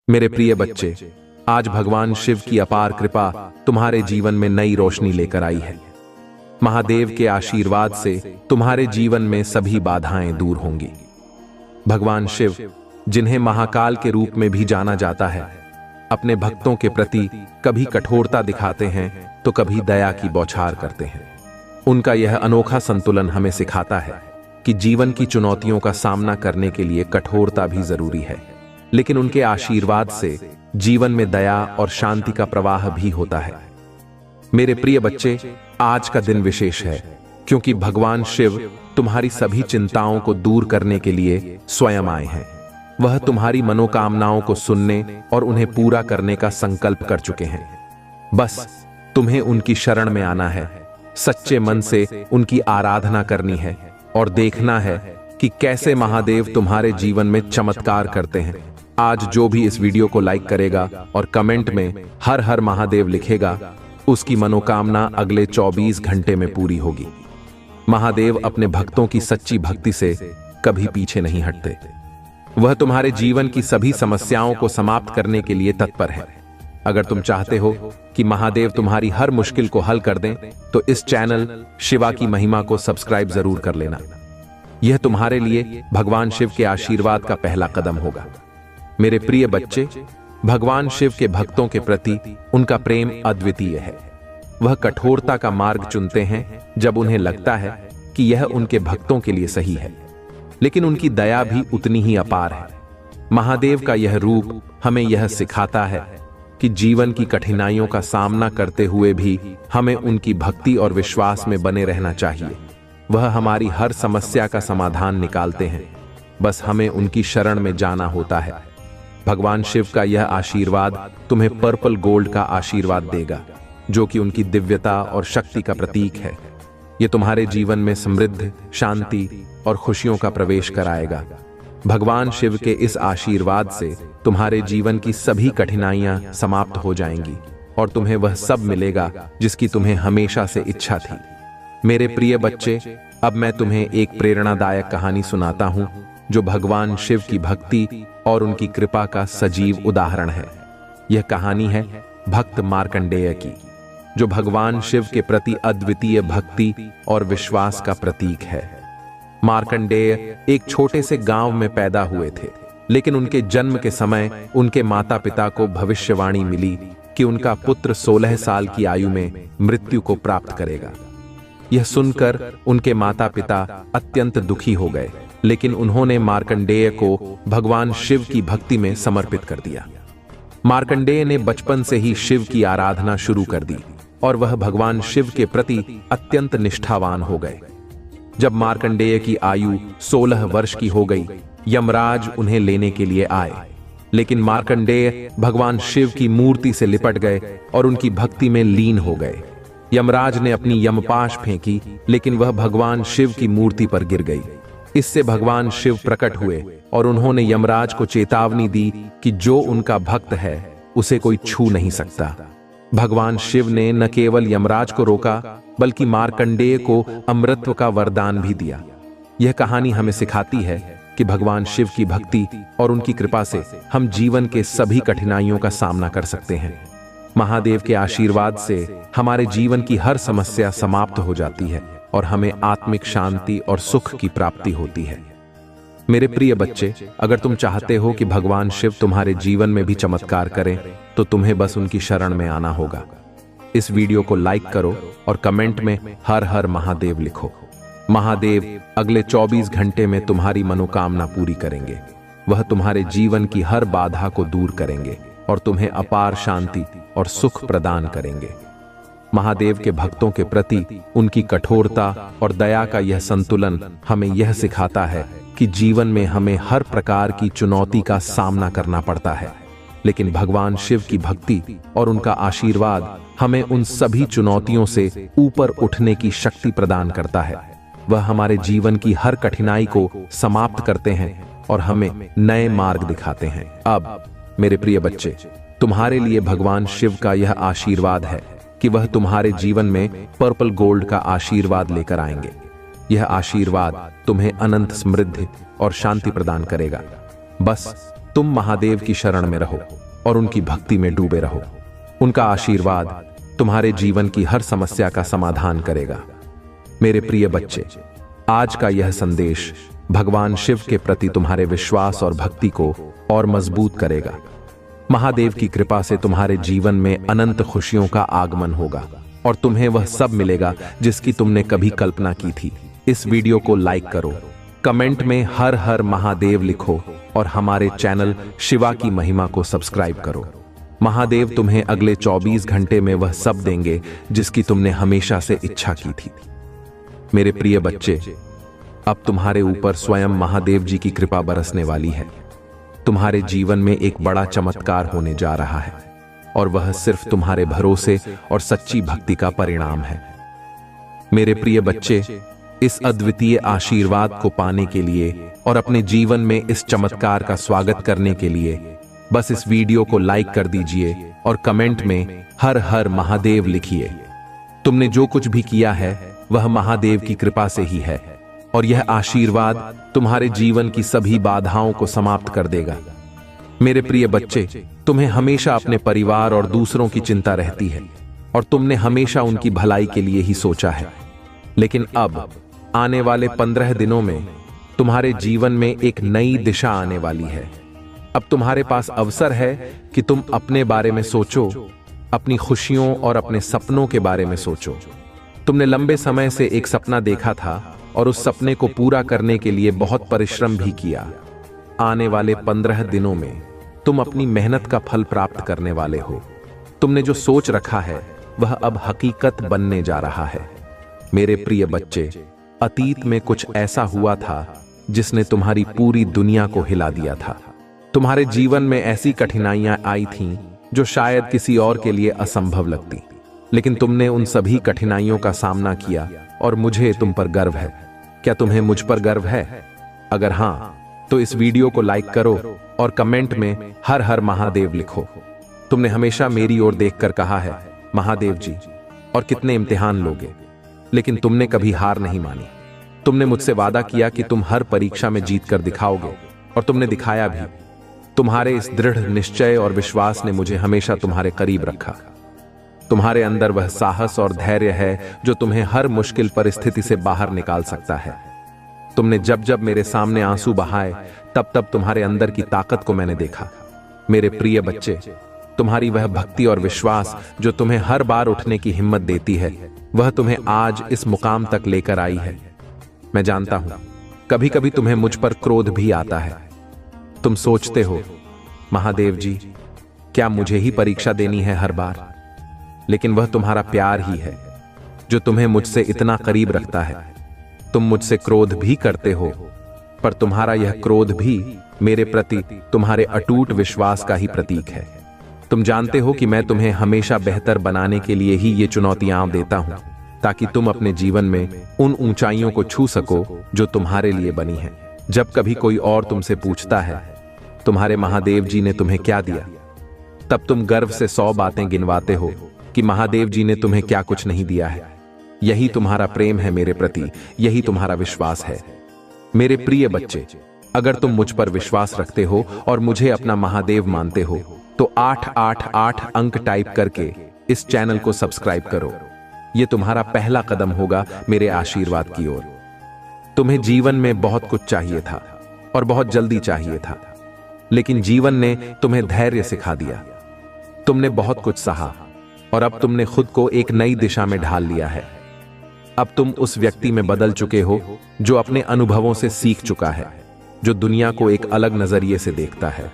मेरे प्रिय बच्चे, आज भगवान शिव की अपार कृपा तुम्हारे जीवन में नई रोशनी लेकर आई है। महादेव के आशीर्वाद से तुम्हारे जीवन में सभी बाधाएं दूर होंगी। भगवान शिव, जिन्हें महाकाल के रूप में भी जाना जाता है, अपने भक्तों के प्रति कभी कठोरता दिखाते हैं तो कभी दया की बौछार करते हैं। उनका यह अनोखा संतुलन हमें सिखाता है कि जीवन की चुनौतियों का सामना करने के लिए कठोरता भी जरूरी है, लेकिन उनके आशीर्वाद से जीवन में दया और शांति का प्रवाह भी होता है। मेरे प्रिय बच्चे, आज का दिन विशेष है क्योंकि भगवान शिव तुम्हारी सभी चिंताओं को दूर करने के लिए स्वयं आए हैं। वह तुम्हारी मनोकामनाओं को सुनने और उन्हें पूरा करने का संकल्प कर चुके हैं। बस तुम्हें उनकी शरण में आना है, सच्चे मन से उनकी आराधना करनी है और देखना है कि कैसे महादेव तुम्हारे जीवन में चमत्कार करते हैं। आज जो भी इस वीडियो को लाइक करेगा और कमेंट में हर हर महादेव लिखेगा, उसकी मनोकामना अगले 24 घंटे में पूरी होगी। महादेव अपने भक्तों की सच्ची भक्ति से कभी पीछे नहीं हटते। वह तुम्हारे जीवन की सभी समस्याओं को समाप्त करने के लिए तत्पर है। अगर तुम चाहते हो कि महादेव तुम्हारी हर मुश्किल को हल कर दें, तो इस चैनल शिवा की महिमा को सब्सक्राइब जरूर कर लेना। यह तुम्हारे लिए भगवान शिव के आशीर्वाद का पहला कदम होगा। मेरे प्रिय बच्चे, भगवान शिव के भक्तों के प्रति उनका प्रेम अद्वितीय है। वह कठोरता का मार्ग चुनते हैं जब उन्हें लगता है कि यह उनके भक्तों के लिए सही है, लेकिन उनकी दया भी उतनी ही अपार है। महादेव का यह रूप हमें यह सिखाता है कि जीवन की कठिनाइयों का सामना करते हुए भी हमें उनकी भक्ति और विश्वास में बने रहना चाहिए। वह हमारी हर समस्या का समाधान निकालते हैं, बस हमें उनकी शरण में जाना होता है। भगवान शिव का यह आशीर्वाद तुम्हें पर्पल गोल्ड का आशीर्वाद देगा, जो कि उनकी दिव्यता और शक्ति का प्रतीक है। यह तुम्हारे जीवन में समृद्धि, शांति और खुशियों का प्रवेश कराएगा। भगवान शिव के इस आशीर्वाद से तुम्हारे जीवन की सभी कठिनाइयां समाप्त हो जाएंगी और तुम्हें वह सब मिलेगा जिसकी तुम्हें हमेशा से इच्छा थी। मेरे प्रिय बच्चे, अब मैं तुम्हें एक प्रेरणादायक कहानी सुनाता हूं जो भगवान शिव की भक्ति और उनकी कृपा का सजीव उदाहरण है। यह कहानी है भक्त मार्कंडेय की, जो भगवान शिव के प्रति अद्वितीय भक्ति और विश्वास का प्रतीक है। मार्कंडेय एक छोटे से गांव में पैदा हुए थे, लेकिन उनके जन्म के समय उनके माता पिता को भविष्यवाणी मिली कि उनका पुत्र 16 साल की आयु में मृत्यु को प्राप्त करेगा। यह सुनकर उनके माता पिता अत्यंत दुखी हो गए, लेकिन उन्होंने मार्कंडेय को भगवान शिव की भक्ति में समर्पित कर दिया। मार्कंडेय ने बचपन से ही शिव की आराधना शुरू कर दी और वह भगवान शिव के प्रति अत्यंत निष्ठावान हो गए। जब मार्कंडेय की आयु 16 वर्ष की हो गई, यमराज उन्हें लेने के लिए आए, लेकिन मार्कंडेय भगवान शिव की मूर्ति से लिपट गए और उनकी भक्ति में लीन हो गए। यमराज ने अपनी यमपाश फेंकी, लेकिन वह भगवान शिव की मूर्ति पर गिर गई। इससे भगवान शिव प्रकट हुए और उन्होंने यमराज को चेतावनी दी कि जो उनका भक्त है उसे कोई छू नहीं सकता। भगवान शिव ने न केवल यमराज को रोका, बल्कि मार्कंडेय को अमृतत्व का वरदान भी दिया। यह कहानी हमें सिखाती है कि भगवान शिव की भक्ति और उनकी कृपा से हम जीवन के सभी कठिनाइयों का सामना कर सकते हैं। महादेव के आशीर्वाद से हमारे जीवन की हर समस्या समाप्त हो जाती है और हमें आत्मिक शांति और सुख की प्राप्ति होती है। मेरे प्रिय बच्चे, अगर तुम चाहते हो कि भगवान शिव तुम्हारे जीवन में भी चमत्कार करें, तो तुम्हें बस उनकी शरण में आना होगा। इस वीडियो को लाइक करो और कमेंट में हर हर महादेव लिखो। महादेव अगले 24 घंटे में तुम्हारी मनोकामना पूरी करेंगे। वह तुम्हारे जीवन की हर बाधा को दूर करेंगे और तुम्हें अपार शांति और सुख प्रदान करेंगे। महादेव के भक्तों के प्रति उनकी कठोरता और दया का यह संतुलन हमें यह सिखाता है कि जीवन में हमें हर प्रकार की चुनौती का सामना करना पड़ता है, लेकिन भगवान शिव की भक्ति और उनका आशीर्वाद हमें उन सभी चुनौतियों से ऊपर उठने की शक्ति प्रदान करता है। वह हमारे जीवन की हर कठिनाई को समाप्त करते हैं और हमें नए मार्ग दिखाते हैं। अब मेरे प्रिय बच्चे, तुम्हारे लिए भगवान शिव का यह आशीर्वाद है कि वह तुम्हारे जीवन में पर्पल गोल्ड का आशीर्वाद लेकर आएंगे। यह आशीर्वाद तुम्हें अनंत समृद्धि और शांति प्रदान करेगा। बस तुम महादेव की शरण में रहो और उनकी भक्ति में डूबे रहो। उनका आशीर्वाद तुम्हारे जीवन की हर समस्या का समाधान करेगा। मेरे प्रिय बच्चे, आज का यह संदेश भगवान शिव के प्रति तुम्हारे विश्वास और भक्ति को और मजबूत करेगा। महादेव की कृपा से तुम्हारे जीवन में अनंत खुशियों का आगमन होगा और तुम्हें वह सब मिलेगा जिसकी तुमने कभी कल्पना की थी। इस वीडियो को लाइक करो, कमेंट में हर हर महादेव लिखो और हमारे चैनल शिवा की महिमा को सब्सक्राइब करो। महादेव तुम्हें अगले 24 घंटे में वह सब देंगे जिसकी तुमने हमेशा से इच्छा की थी। मेरे प्रिय बच्चे, अब तुम्हारे ऊपर स्वयं महादेव जी की कृपा बरसने वाली है। तुम्हारे जीवन में एक बड़ा चमत्कार होने जा रहा है और वह सिर्फ तुम्हारे भरोसे और सच्ची भक्ति का परिणाम है। मेरे प्रिय बच्चे, इस अद्वितीय आशीर्वाद को पाने के लिए और अपने जीवन में इस चमत्कार का स्वागत करने के लिए बस इस वीडियो को लाइक कर दीजिए और कमेंट में हर हर महादेव लिखिए। तुमने जो कुछ भी किया है वह महादेव की कृपा से ही है और यह आशीर्वाद तुम्हारे जीवन की सभी बाधाओं को समाप्त कर देगा। मेरे प्रिय बच्चे, तुम्हें हमेशा अपने परिवार और दूसरों की चिंता रहती है और तुमने हमेशा उनकी भलाई के लिए ही सोचा है। लेकिन अब आने वाले 15 दिनों में तुम्हारे जीवन में एक नई दिशा आने वाली है। अब तुम्हारे पास अवसर है कि तुम अपने बारे में सोचो, अपनी खुशियों और अपने सपनों के बारे में सोचो। तुमने लंबे समय से एक सपना देखा था और उस सपने को पूरा करने के लिए बहुत परिश्रम भी किया। आने वाले 15 दिनों में तुम अपनी मेहनत का फल प्राप्त करने वाले हो। तुमने जो सोच रखा है वह अब हकीकत बनने जा रहा है। मेरे प्रिय बच्चे, अतीत में कुछ ऐसा हुआ था जिसने तुम्हारी पूरी दुनिया को हिला दिया था। तुम्हारे जीवन में ऐसी कठिनाइयां आई थीं जो शायद किसी और के लिए असंभव लगती, लेकिन तुमने उन सभी कठिनाइयों का सामना किया और मुझे तुम पर गर्व है। क्या तुम्हें मुझ पर गर्व है? अगर हां, तो इस वीडियो को लाइक करो और कमेंट में हर हर महादेव लिखो। तुमने हमेशा मेरी ओर देखकर कहा है, महादेव जी और कितने इम्तिहान लोगे, लेकिन तुमने कभी हार नहीं मानी। तुमने मुझसे वादा किया कि तुम हर परीक्षा में जीत कर दिखाओगे और तुमने दिखाया भी। तुम्हारे इस दृढ़ निश्चय और विश्वास ने मुझे हमेशा तुम्हारे करीब रखा। तुम्हारे अंदर वह साहस और धैर्य है जो तुम्हें हर मुश्किल परिस्थिति से बाहर निकाल सकता है। तुमने जब जब मेरे सामने आंसू बहाए तब तब तुम्हारे अंदर की ताकत को मैंने देखा। मेरे प्रिय बच्चे, तुम्हारी वह भक्ति और विश्वास जो तुम्हें हर बार उठने की हिम्मत देती है, वह तुम्हें आज इस मुकाम तक लेकर आई है। मैं जानता हूं, कभी कभी तुम्हें मुझ पर क्रोध भी आता है। तुम सोचते हो, महादेव जी, क्या मुझे ही परीक्षा देनी है हर बार? लेकिन वह तुम्हारा प्यार ही है जो तुम्हें मुझसे इतना करीब रखता है। तुम मुझसे क्रोध भी करते हो, पर तुम्हारा यह क्रोध भी मेरे प्रति तुम्हारे अटूट विश्वास का ही प्रतीक है। तुम जानते हो कि मैं तुम्हें हमेशा बेहतर बनाने के लिए ही ये चुनौतियां देता हूं, ताकि तुम अपने जीवन में उन ऊंचाइयों को छू सको जो तुम्हारे लिए बनी है। जब कभी कोई और तुमसे पूछता है, तुम्हारे महादेव जी ने तुम्हें क्या दिया, तब तुम गर्व से 100 बातें गिनवाते हो कि महादेव जी ने तुम्हें क्या कुछ नहीं दिया है। यही तुम्हारा प्रेम है मेरे प्रति, यही तुम्हारा विश्वास है। मेरे प्रिय बच्चे, अगर तुम मुझ पर विश्वास रखते हो और मुझे अपना महादेव मानते हो तो 888 अंक टाइप करके इस चैनल को सब्सक्राइब करो। यह तुम्हारा पहला कदम होगा मेरे आशीर्वाद की ओर। तुम्हें जीवन में बहुत कुछ चाहिए था और बहुत जल्दी चाहिए था, लेकिन जीवन ने तुम्हें धैर्य सिखा दिया। तुमने बहुत कुछ सहा और अब तुमने खुद को एक नई दिशा में ढाल लिया है। अब तुम उस व्यक्ति में बदल चुके हो जो अपने अनुभवों से सीख चुका है, जो दुनिया को एक अलग नजरिए से देखता है।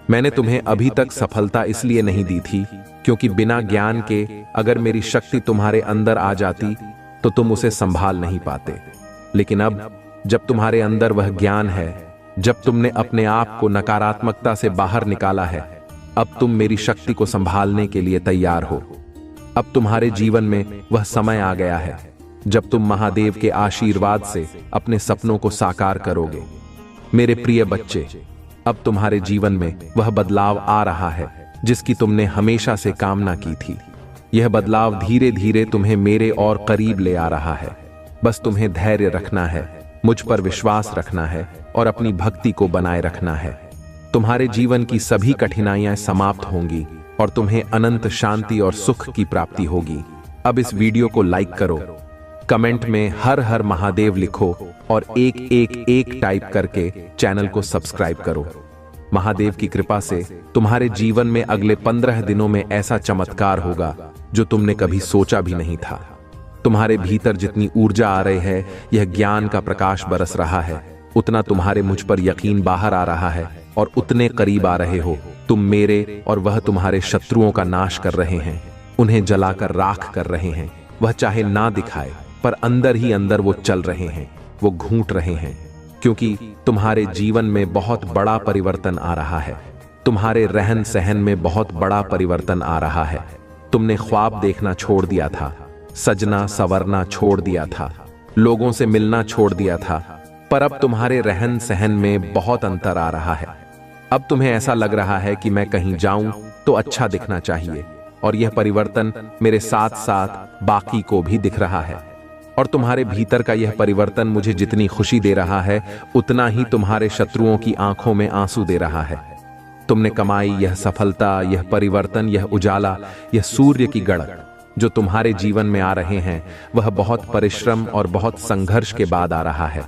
मैंने तुम्हें अभी तक सफलता इसलिए नहीं दी थी क्योंकि बिना ज्ञान के अगर मेरी शक्ति तुम्हारे अंदर आ जाती तो तुम उसे संभाल नहीं पाते। लेकिन अब जब तुम्हारे अंदर वह ज्ञान है, जब तुमने अपने आप को नकारात्मकता से बाहर निकाला है, अब तुम मेरी शक्ति को संभालने के लिए तैयार हो। अब तुम्हारे जीवन में वह समय आ गया है जब तुम महादेव के आशीर्वाद से अपने सपनों को साकार करोगे। मेरे प्रिय बच्चे, अब तुम्हारे जीवन में वह बदलाव आ रहा है जिसकी तुमने हमेशा से कामना की थी। यह बदलाव धीरे धीरे तुम्हें मेरे और करीब ले आ रहा है। बस तुम्हें धैर्य रखना है, मुझ पर विश्वास रखना है और अपनी भक्ति को बनाए रखना है। तुम्हारे जीवन की सभी कठिनाइयां समाप्त होंगी और तुम्हें अनंत शांति और सुख की प्राप्ति होगी। अब इस वीडियो को लाइक करो, कमेंट में हर हर महादेव लिखो और एक टाइप करके चैनल को सब्सक्राइब करो। महादेव की कृपा से तुम्हारे जीवन में अगले 15 दिनों में ऐसा चमत्कार होगा जो तुमने कभी सोचा भी नहीं था। तुम्हारे भीतर जितनी ऊर्जा आ रही है, यह ज्ञान का प्रकाश बरस रहा है, उतना तुम्हारे मुझ पर यकीन बाहर आ रहा है और उतने करीब आ रहे हो तुम मेरे, और वह तुम्हारे शत्रुओं का नाश कर रहे हैं, उन्हें जलाकर राख कर रहे हैं। वह चाहे ना दिखाए पर अंदर ही अंदर वो चल रहे हैं, वो घूंट रहे हैं, क्योंकि तुम्हारे जीवन में बहुत बड़ा परिवर्तन आ रहा है। तुम्हारे रहन सहन में बहुत बड़ा परिवर्तन आ रहा है। तुमने ख्वाब देखना छोड़ दिया था, सजना संवरना छोड़ दिया था, लोगों से मिलना छोड़ दिया था, पर अब तुम्हारे रहन सहन में बहुत अंतर आ रहा है। अब तुम्हें ऐसा लग रहा है कि मैं कहीं जाऊं तो अच्छा दिखना चाहिए, और यह परिवर्तन मेरे साथ साथ बाकी को भी दिख रहा है। और तुम्हारे भीतर का यह परिवर्तन मुझे जितनी खुशी दे रहा है, उतना ही तुम्हारे शत्रुओं की आंखों में आंसू दे रहा है। तुमने कमाई यह सफलता, यह परिवर्तन, यह उजाला, यह सूर्य की गड़क जो तुम्हारे जीवन में आ रहे हैं, वह बहुत परिश्रम और बहुत संघर्ष के बाद आ रहा है।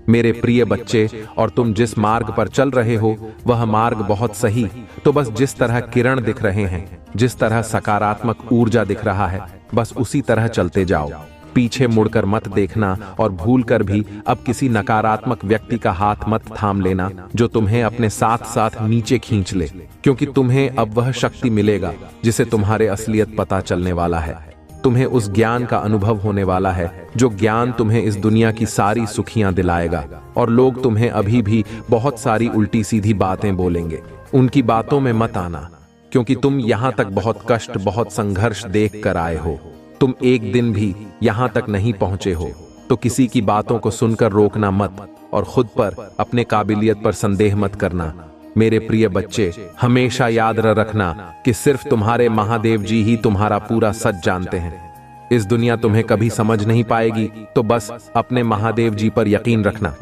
मेरे प्रिय बच्चे, और तुम जिस मार्ग पर चल रहे हो वह मार्ग बहुत सही, तो बस जिस तरह किरण दिख रहे हैं, जिस तरह सकारात्मक ऊर्जा दिख रहा है, बस उसी तरह चलते जाओ। पीछे मुड़कर मत देखना, और भूलकर भी अब किसी नकारात्मक व्यक्ति का हाथ मत थाम लेना जो तुम्हें अपने साथ साथ नीचे खींच ले, क्योंकि तुम्हें अब वह शक्ति मिलेगा जिसे तुम्हारे असलियत पता चलने वाला है। तुम्हें उस ज्ञान का अनुभव होने वाला है जो ज्ञान तुम्हें इस दुनिया की सारी सुखियां दिलाएगा। और लोग तुम्हें अभी भी बहुत सारी उल्टी सीधी बातें बोलेंगे, उनकी बातों में मत आना, क्योंकि तुम यहां तक बहुत कष्ट, बहुत संघर्ष देख कर आए हो। तुम एक दिन भी यहां तक नहीं पहुंचे हो, तो किसी की बातों को सुनकर रोकना मत, और खुद पर, अपने काबिलियत पर संदेह मत करना। मेरे प्रिय बच्चे, हमेशा याद रखना कि सिर्फ तुम्हारे महादेव जी ही तुम्हारा पूरा सच जानते हैं। इस दुनिया तुम्हें कभी समझ नहीं पाएगी, तो बस अपने महादेव जी पर यकीन रखना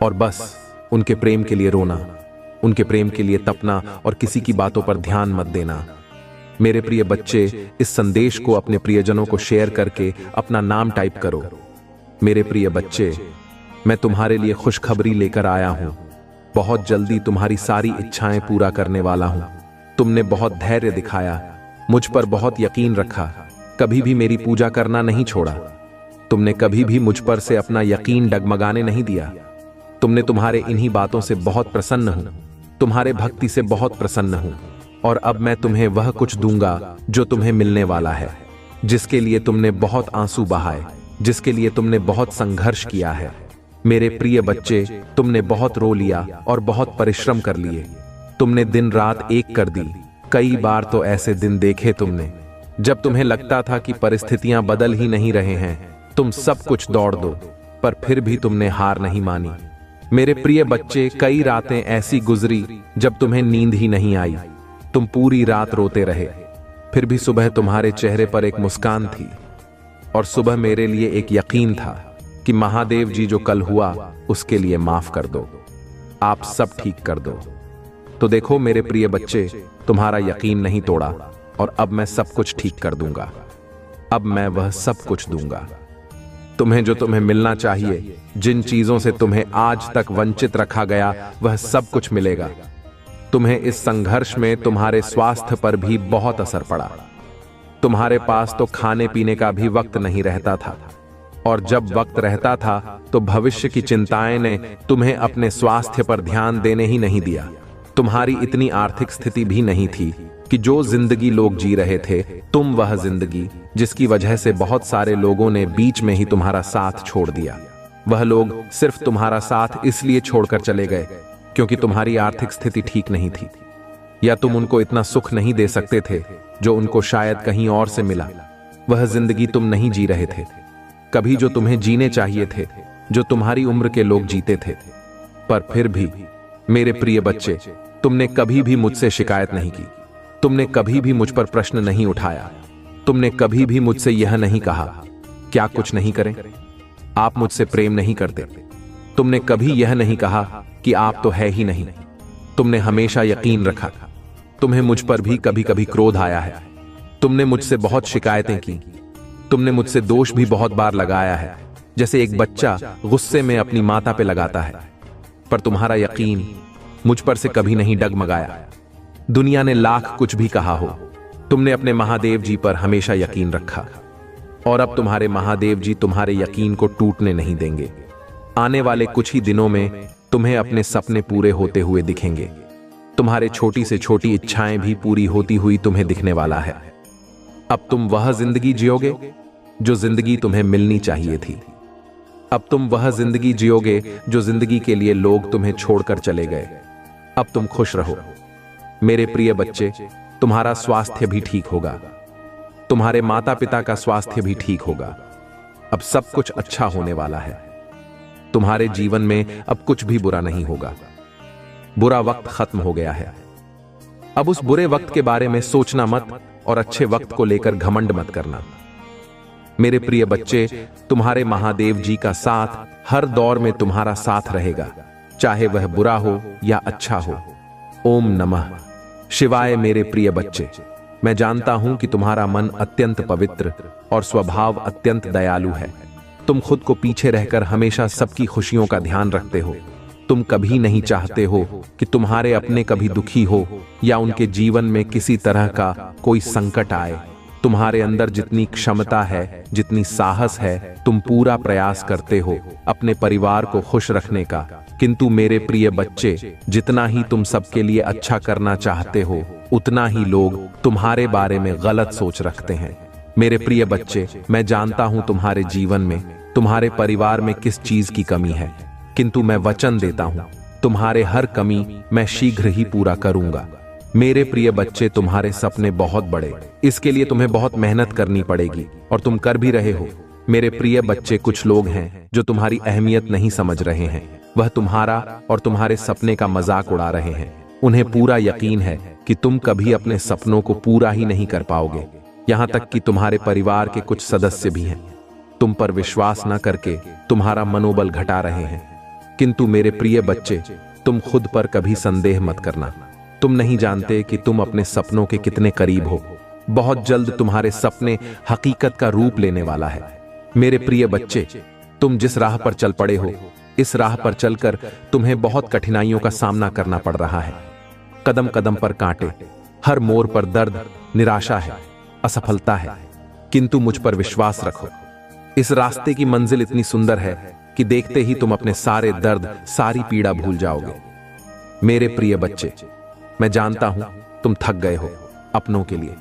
और बस उनके प्रेम के लिए रोना, उनके प्रेम के लिए तपना, और किसी की बातों पर ध्यान मत देना। मेरे प्रिय बच्चे, इस संदेश को अपने प्रियजनों को शेयर करके अपना नाम टाइप करो। मेरे प्रिय बच्चे, मैं तुम्हारे लिए खुशखबरी लेकर आया हूं। बहुत जल्दी तुम्हारी सारी इच्छाएं पूरा करने वाला हूं। तुमने बहुत धैर्य दिखाया, मुझ पर बहुत यकीन रखा, कभी भी मेरी पूजा करना नहीं छोड़ा। तुमने कभी भी मुझ पर से अपना यकीन डगमगाने नहीं दिया। तुमने तुम्हारे इन्हीं बातों से बहुत प्रसन्न हूं, तुम्हारे भक्ति से बहुत प्रसन्न हूं, और अब मैं तुम्हें वह कुछ दूंगा जो तुम्हें मिलने वाला है, जिसके लिए तुमने बहुत आंसू बहाए, जिसके लिए तुमने बहुत संघर्ष किया है। मेरे प्रिय बच्चे, तुमने बहुत रो लिया और बहुत परिश्रम कर लिए। तुमने दिन रात एक कर दी। कई बार तो ऐसे दिन देखे तुमने जब तुम्हें लगता था कि परिस्थितियां बदल ही नहीं रहे हैं, तुम सब कुछ दौड़ दो, पर फिर भी तुमने हार नहीं मानी। मेरे प्रिय बच्चे, कई रातें ऐसी गुजरी जब तुम्हें नींद ही नहीं आई। तुम पूरी रात रोते रहे, फिर भी सुबह तुम्हारे चेहरे पर एक मुस्कान थी, और सुबह मेरे लिए एक यकीन था कि महादेव जी जो कल हुआ उसके लिए माफ कर दो, आप सब ठीक कर दो। तो देखो मेरे प्रिय बच्चे, तुम्हारा यकीन नहीं तोड़ा, और अब मैं सब कुछ ठीक कर दूंगा। अब मैं वह सब कुछ दूंगा तुम्हें जो तुम्हें मिलना चाहिए। जिन चीजों से तुम्हें आज तक वंचित रखा गया, वह सब कुछ मिलेगा। तुम्हें इस संघर्ष में तुम्हारे स्वास्थ्य पर भी बहुत असर पड़ा। तुम्हारे पास तो खाने पीने का भी वक्त नहीं रहता था, और जब वक्त रहता था तो भविष्य की चिंताएं ने तुम्हें अपने स्वास्थ्य पर ध्यान देने ही नहीं दिया। तुम्हारी इतनी आर्थिक स्थिति भी नहीं थी कि जो जिंदगी लोग जी रहे थे, तुम वह जिंदगी जिसकी वजह से बहुत सारे लोगों ने बीच में ही तुम्हारा साथ छोड़ दिया। वह लोग सिर्फ तुम्हारा साथ इसलिए छोड़कर चले गए क्योंकि तुम्हारी आर्थिक स्थिति ठीक नहीं थी, या तुम उनको इतना सुख नहीं दे सकते थे जो उनको शायद कहीं और से मिला। वह जिंदगी तुम नहीं जी रहे थे कभी जो तुम्हें जीने चाहिए थे, जो तुम्हारी उम्र के लोग जीते थे। पर फिर भी मेरे प्रिय बच्चे, तुमने कभी भी मुझसे शिकायत नहीं की, तुमने कभी भी मुझ पर प्रश्न नहीं उठाया, तुमने कभी भी मुझसे यह नहीं कहा क्या कुछ नहीं करें, आप मुझसे प्रेम नहीं करते। तुमने कभी यह नहीं कहा कि आप तो है ही नहीं। तुमने हमेशा यकीन रखा। तुम्हें मुझ पर भी कभी कभी क्रोध आया है। तुमने मुझसे बहुत शिकायतें की। तुमने मुझसे दोष भी बहुत बार लगाया है, जैसे एक बच्चा गुस्से में अपनी माता पे लगाता है। पर तुम्हारा यकीन मुझ पर से कभी नहीं डगमगाया। दुनिया ने लाख कुछ भी कहा हो, तुमने अपने महादेव जी पर हमेशा यकीन रखा। और अब तुम्हारे महादेव जी तुम्हारे यकीन को टूटने नहीं देंगे। आने वाले कुछ ही दिनों में तुम्हें अपने सपने पूरे होते हुए दिखेंगे। तुम्हारे छोटी से छोटी इच्छाएं भी पूरी होती हुई तुम्हें दिखने वाला है। अब तुम वह जिंदगी जियोगे जो जिंदगी तुम्हें मिलनी चाहिए थी। अब तुम वह जिंदगी जियोगे जो जिंदगी के लिए लोग तुम्हें छोड़कर चले गए। अब तुम खुश रहो मेरे प्रिय बच्चे। तुम्हारा स्वास्थ्य भी ठीक होगा। तुम्हारे माता पिता का स्वास्थ्य भी ठीक होगा। अब सब कुछ अच्छा होने वाला है। तुम्हारे जीवन में अब कुछ भी बुरा नहीं होगा। बुरा वक्त खत्म हो गया है। अब उस बुरे वक्त के बारे में सोचना मत और अच्छे वक्त को लेकर घमंड मत करना। मेरे प्रिय बच्चे, तुम्हारे महादेव जी का साथ हर दौर में तुम्हारा साथ रहेगा, चाहे वह बुरा हो या अच्छा हो। ओम नमः शिवाय। मेरे प्रिय बच्चे, मैं जानता हूं कि तुम्हारा मन अत्यंत पवित्र और स्वभाव अत्यंत दयालु है। तुम खुद को पीछे रहकर हमेशा सबकी खुशियों का ध्यान रखते हो। तुम कभी नहीं चाहते हो कि तुम्हारे अपने कभी दुखी हो या उनके जीवन में किसी तरह का कोई संकट आए। तुम्हारे अंदर जितनी क्षमता है, जितनी साहस है, तुम पूरा प्रयास करते हो अपने परिवार को खुश रखने का। किंतु मेरे प्रिय बच्चे, जितना ही तुम सबके लिए अच्छा करना चाहते हो, उतना ही लोग तुम्हारे बारे में गलत सोच रखते हैं। मेरे प्रिय बच्चे, मैं जानता हूं तुम्हारे जीवन में, तुम्हारे परिवार में किस चीज की कमी है, किंतु मैं वचन देता हूं तुम्हारे हर कमी मैं शीघ्र ही पूरा करूंगा। मेरे प्रिय बच्चे, तुम्हारे सपने बहुत बड़े, इसके लिए तुम्हें बहुत मेहनत करनी पड़ेगी और तुम कर भी रहे हो। मेरे प्रिय बच्चे, कुछ लोग हैं जो तुम्हारी अहमियत नहीं समझ रहे हैं। वह तुम्हारा और तुम्हारे सपने का मजाक उड़ा रहे हैं। उन्हें पूरा यकीन है कि तुम कभी अपने सपनों को पूरा ही नहीं कर पाओगे। यहां तक कि तुम्हारे परिवार के कुछ सदस्य भी हैं तुम पर विश्वास न करके तुम्हारा मनोबल घटा रहे हैं। किंतु मेरे प्रिय बच्चे, तुम खुद पर कभी संदेह मत करना। तुम नहीं जानते कि तुम अपने सपनों के कितने करीब हो। बहुत जल्द तुम्हारे सपने हकीकत का रूप लेने वाला है। मेरे प्रिय बच्चे, तुम जिस राह पर चल पड़े हो, इस राह पर चलकर तुम्हें बहुत कठिनाइयों का सामना करना पड़ रहा है। कदम कदम पर कांटे, हर मोड़ पर दर्द, निराशा है, असफलता है। किंतु मुझ पर विश्वास रखो। इस रास्ते की मंजिल इतनी सुंदर है कि देखते ही तुम अपने सारे दर्द, सारी पीड़ा भूल जाओगे। मेरे प्रिय बच्चे, मैं जानता हूं तुम थक गए हो अपनों के लिए।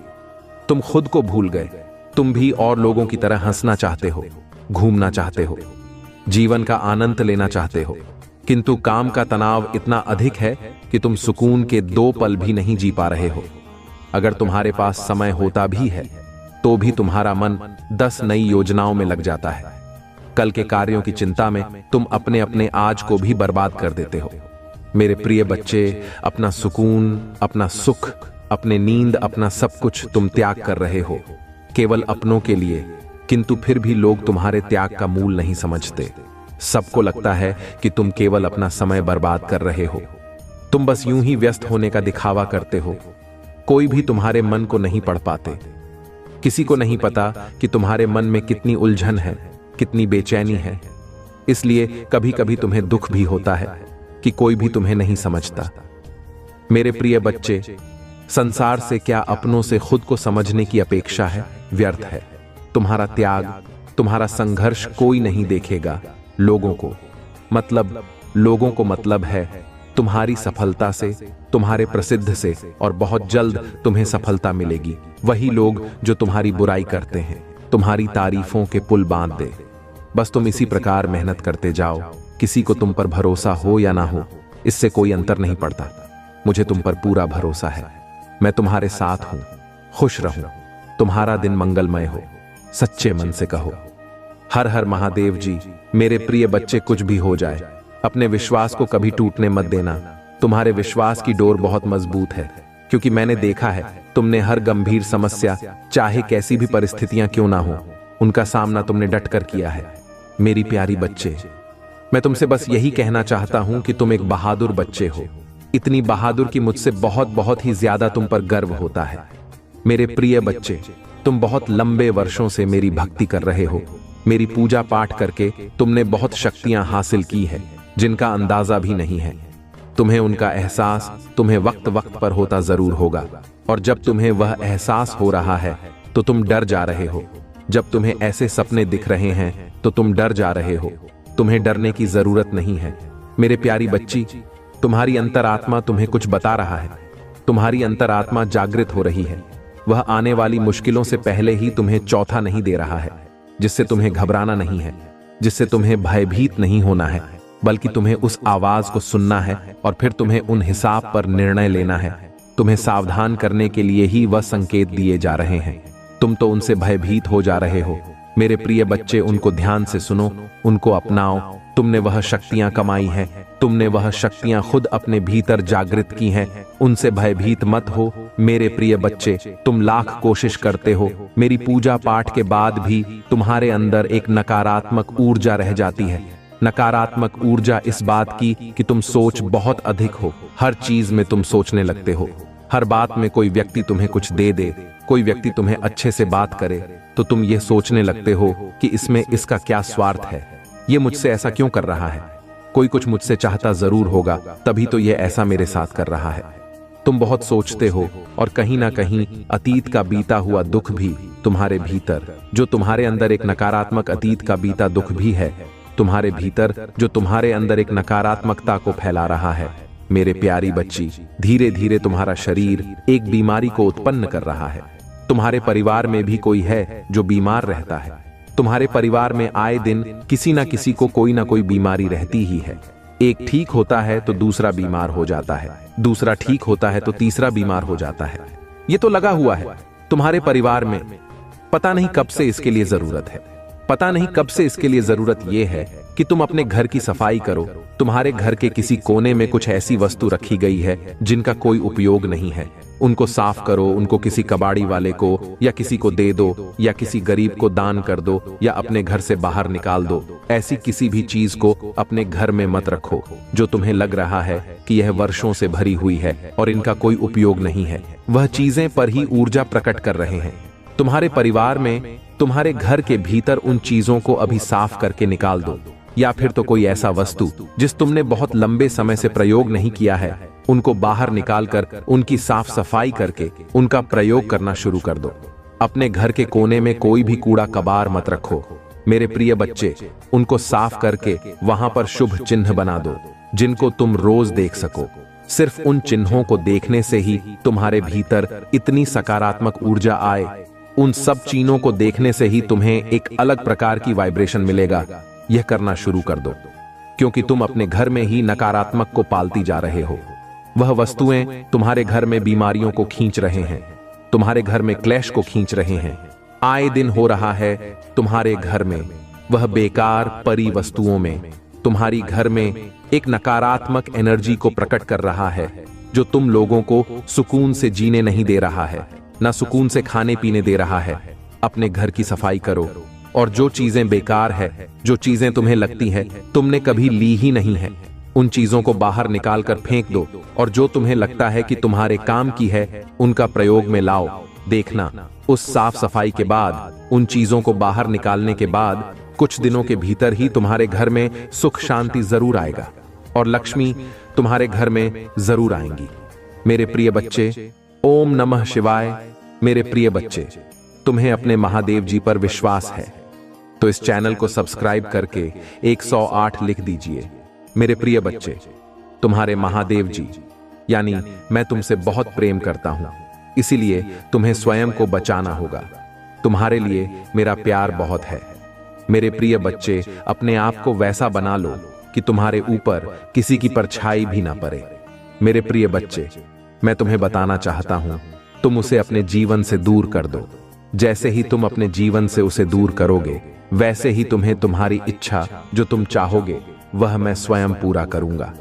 तुम खुद को भूल गए। तुम भी और लोगों की तरह हंसना चाहते हो, घूमना चाहते हो, जीवन का आनंद लेना चाहते हो। किंतु काम का तनाव इतना अधिक है कि तुम सुकून के 2 पल भी नहीं जी पा रहे हो। अगर तुम्हारे पास समय होता भी है तो भी तुम्हारा मन 10 नई योजनाओं में लग जाता है। कल के कार्यों की चिंता में तुम अपने अपने आज को भी बर्बाद कर देते हो। मेरे प्रिय बच्चे, अपना सुकून, अपना सुख, अपने नींद, अपना सब कुछ तुम त्याग कर रहे हो केवल अपनों के लिए। किंतु फिर भी लोग तुम्हारे त्याग का मूल नहीं समझते। सबको लगता है कि तुम केवल अपना समय बर्बाद कर रहे हो। तुम बस यूं ही व्यस्त होने का दिखावा करते हो। कोई भी तुम्हारे मन को नहीं पढ़ पाते। किसी को नहीं पता कि तुम्हारे मन में कितनी उलझन है, कितनी बेचैनी है। इसलिए कभी कभी तुम्हें दुख भी होता है कि कोई भी तुम्हें नहीं समझता। मेरे प्रिय बच्चे, संसार से क्या अपनों से खुद को समझने की अपेक्षा है, व्यर्थ है। तुम्हारा त्याग, तुम्हारा संघर्ष कोई नहीं देखेगा। लोगों को मतलब है तुम्हारी सफलता से, तुम्हारे प्रसिद्ध से, और बहुत जल्द तुम्हें सफलता मिलेगी। वही लोग जो तुम्हारी बुराई करते हैं तुम्हारी तारीफों के पुल बांध दे। बस तुम इसी प्रकार मेहनत करते जाओ। किसी को तुम पर भरोसा हो या ना हो, इससे कोई अंतर नहीं पड़ता। मुझे तुम पर पूरा भरोसा है। मैं तुम्हारे साथ हूं। खुश रहो, तुम्हारा दिन मंगलमय हो। सच्चे मन से कहो हर हर महादेव जी। मेरे प्रिय बच्चे, कुछ भी हो जाए, अपने विश्वास को कभी टूटने मत देना। तुम्हारे विश्वास की डोर बहुत मजबूत है, क्योंकि मैंने देखा है तुमने हर गंभीर समस्या, चाहे कैसी भी परिस्थितियां क्यों ना हो, उनका सामना तुमने डटकर किया है। मेरी प्यारी बच्चे, मैं तुमसे बस यही कहना चाहता हूं कि तुम एक बहादुर बच्चे हो। इतनी बहादुर कि मुझसे बहुत बहुत ही ज्यादा तुम पर गर्व होता है। मेरे प्रिय बच्चे, तुम बहुत लंबे वर्षों से मेरी भक्ति कर रहे हो। मेरी पूजा पाठ करके तुमने बहुत शक्तियां हासिल की है जिनका अंदाजा भी नहीं है। तुम्हें उनका एहसास तुम्हें वक्त वक्त पर होता जरूर होगा, और जब तुम्हें वह एहसास हो रहा है तो तुम डर जा रहे हो। जब तुम्हें ऐसे सपने दिख रहे हैं तो तुम डर जा रहे हो। तुम्हें डरने की जरूरत नहीं है मेरे प्यारी बच्ची। तुम्हारी अंतरात्मा तुम्हें कुछ बता रहा है। तुम्हारी अंतरात्मा जागृत हो रही है। वह आने वाली मुश्किलों से पहले ही तुम्हें चौथा नहीं दे रहा है, जिससे तुम्हें घबराना नहीं है, जिससे तुम्हें भयभीत नहीं होना है, बल्कि तुम्हें उस आवाज को सुनना है और फिर तुम्हें उन हिसाब पर निर्णय लेना है। तुम्हें सावधान करने के लिए ही वह संकेत दिए जा रहे हैं। तुम तो उनसे भयभीत हो जा रहे हो। मेरे प्रिय बच्चे, उनको ध्यान से सुनो, उनको अपनाओ। तुमने वह शक्तियां कमाई हैं, तुमने वह शक्तियां खुद अपने भीतर जागृत की हैं। उनसे भयभीत मत हो मेरे प्रिय बच्चे। तुम लाख कोशिश करते हो, मेरी पूजा पाठ के बाद भी तुम्हारे अंदर एक नकारात्मक ऊर्जा रह जाती है। नकारात्मक ऊर्जा इस बात की कि तुम सोच बहुत अधिक हो। हर चीज में तुम सोचने लगते हो। हर बात में कोई व्यक्ति तुम्हें कुछ दे दे, कोई व्यक्ति तुम्हें अच्छे से बात करे, तो तुम ये सोचने लगते हो कि इसमें इसका क्या स्वार्थ है, ये मुझसे ऐसा क्यों कर रहा है। कोई कुछ मुझसे चाहता जरूर होगा, तभी तो ये ऐसा मेरे साथ कर रहा है। तुम बहुत सोचते हो, और कहीं ना कहीं अतीत का बीता हुआ दुख भी तुम्हारे भीतर, जो तुम्हारे अंदर एक नकारात्मक अतीत का बीता दुख भी है तुम्हारे भीतर, जो तुम्हारे अंदर एक नकारात्मकता को फैला रहा है। मेरे प्यारी बच्ची, धीरे धीरे तुम्हारा शरीर एक बीमारी को उत्पन्न कर रहा है। तुम्हारे परिवार में भी कोई है जो बीमार रहता है। तुम्हारे परिवार में आए दिन किसी ना किसी को कोई ना कोई बीमारी रहती ही है। एक ठीक होता है तो दूसरा बीमार हो जाता है, दूसरा ठीक होता है तो तीसरा बीमार हो जाता है। ये तो लगा हुआ है तुम्हारे परिवार में। पता नहीं कब से इसके लिए जरूरत है, पता नहीं कब से इसके लिए जरूरत यह है कि तुम अपने घर की सफाई करो। तुम्हारे घर के किसी कोने में कुछ ऐसी वस्तु रखी गई है जिनका कोई उपयोग नहीं है। उनको साफ करो, उनको किसी कबाड़ी वाले को या किसी को दे दो, या किसी गरीब को दान कर दो, या अपने घर से बाहर निकाल दो। ऐसी किसी भी चीज को अपने घर में मत रखो जो तुम्हें लग रहा है कि यह वर्षों से भरी हुई है और इनका कोई उपयोग नहीं है। वह चीजें पर ही ऊर्जा प्रकट कर रहे हैं। तुम्हारे परिवार में, तुम्हारे घर के भीतर उन चीजों को अभी साफ करके निकाल दो, या फिर तो कोई ऐसा वस्तु जिस तुमने बहुत लंबे समय से प्रयोग नहीं किया है, उनको बाहर निकालकर उनकी साफ सफाई करके उनका प्रयोग करना शुरू कर दो। अपने घर के कोने में कोई भी कूड़ा कबार मत रखो मेरे प्रिय बच्चे। उनको साफ करके वहां पर शुभ चिन्ह बना दो जिनको तुम रोज देख सको। सिर्फ उन चिन्हों को देखने से ही तुम्हारे भीतर इतनी सकारात्मक ऊर्जा आए। उन सब चीजों को देखने से ही तुम्हें एक अलग प्रकार की वाइब्रेशन मिलेगा। यह करना शुरू कर दो, क्योंकि तुम अपने घर में ही नकारात्मक को पालती जा रहे हो। वह वस्तुएं तुम्हारे घर में बीमारियों को खींच रहे हैं, तुम्हारे घर में क्लेश को खींच रहे हैं। आए दिन हो रहा है तुम्हारे घर में, वह बेकार परी वस्तुओं में तुम्हारी घर में एक नकारात्मक एनर्जी को प्रकट कर रहा है, जो तुम लोगों को सुकून से जीने नहीं दे रहा है, ना सुकून से खाने पीने दे रहा है। अपने घर की सफाई करो, और जो चीजें बेकार है, जो चीजें तुम्हें लगती है तुमने कभी ली ही नहीं है, उन चीजों को बाहर निकाल कर फेंक दो, और जो तुम्हें लगता है कि तुम्हारे काम की है उनका प्रयोग में लाओ। देखना, उस साफ सफाई के बाद, उन चीजों को बाहर निकालने के बाद कुछ दिनों के भीतर ही तुम्हारे घर में सुख शांति जरूर आएगा, और लक्ष्मी तुम्हारे घर में जरूर आएंगी। मेरे प्रिय बच्चे, ओम नमः शिवाय। मेरे प्रिय बच्चे, तुम्हें अपने महादेव जी पर विश्वास है तो इस चैनल को सब्सक्राइब करके 108 लिख दीजिए। मेरे प्रिय बच्चे, तुम्हारे महादेव जी यानी मैं तुमसे बहुत प्रेम करता हूं, इसीलिए तुम्हें स्वयं को बचाना होगा। तुम्हारे लिए मेरा प्यार बहुत है। मेरे प्रिय बच्चे, अपने आप को वैसा बना लो कि तुम्हारे ऊपर किसी की परछाई भी ना पड़े। मेरे प्रिय बच्चे, मैं तुम्हें बताना चाहता हूं, तुम उसे अपने जीवन से दूर कर दो। जैसे ही तुम अपने जीवन से उसे दूर करोगे, वैसे ही तुम्हें तुम्हारी इच्छा जो तुम चाहोगे वह मैं स्वयं पूरा करूंगा।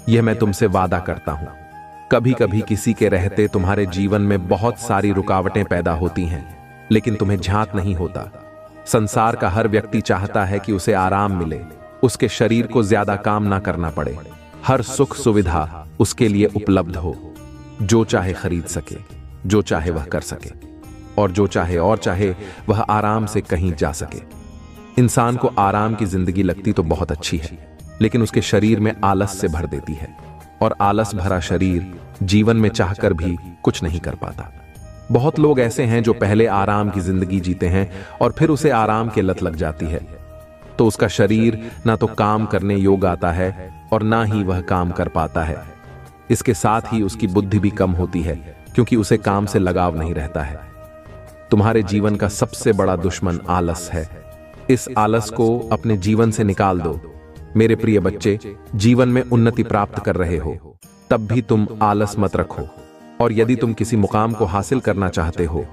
यह मैं तुमसे वादा करता हूं। कभी कभी किसी के रहते तुम्हारे जीवन में बहुत सारी रुकावटें पैदा होती हैं, लेकिन तुम्हें झांक नहीं होता। संसार का हर व्यक्ति चाहता है कि उसे आराम मिले, उसके शरीर को ज्यादा काम ना करना पड़े। हर सुख सुविधा उसके लिए उपलब्ध हो, जो चाहे खरीद सके, जो चाहे वह कर सके, और जो चाहे वह आराम से कहीं जा सके। इंसान को आराम की जिंदगी लगती तो बहुत अच्छी है, लेकिन उसके शरीर में आलस से भर देती है, और आलस भरा शरीर जीवन में चाहकर भी कुछ नहीं कर पाता। बहुत लोग ऐसे हैं जो पहले आराम की जिंदगी जीते हैं और फिर उसे आराम की लत लग जाती है, तो उसका शरीर ना तो काम करने योग्य आता है और ना ही वह काम कर पाता है। इसके साथ ही उसकी बुद्धि भी कम होती है, क्योंकि उसे काम से लगाव नहीं रहता है। तुम्हारे जीवन का सबसे बड़ा दुश्मन आलस है। इस आलस को अपने जीवन से निकाल दो। मेरे प्रिय बच्चे, जीवन में उन्नति प्राप्त कर रहे हो तब भी तुम आलस मत रखो, और यदि तुम किसी मुकाम को हासिल करना चाहते हो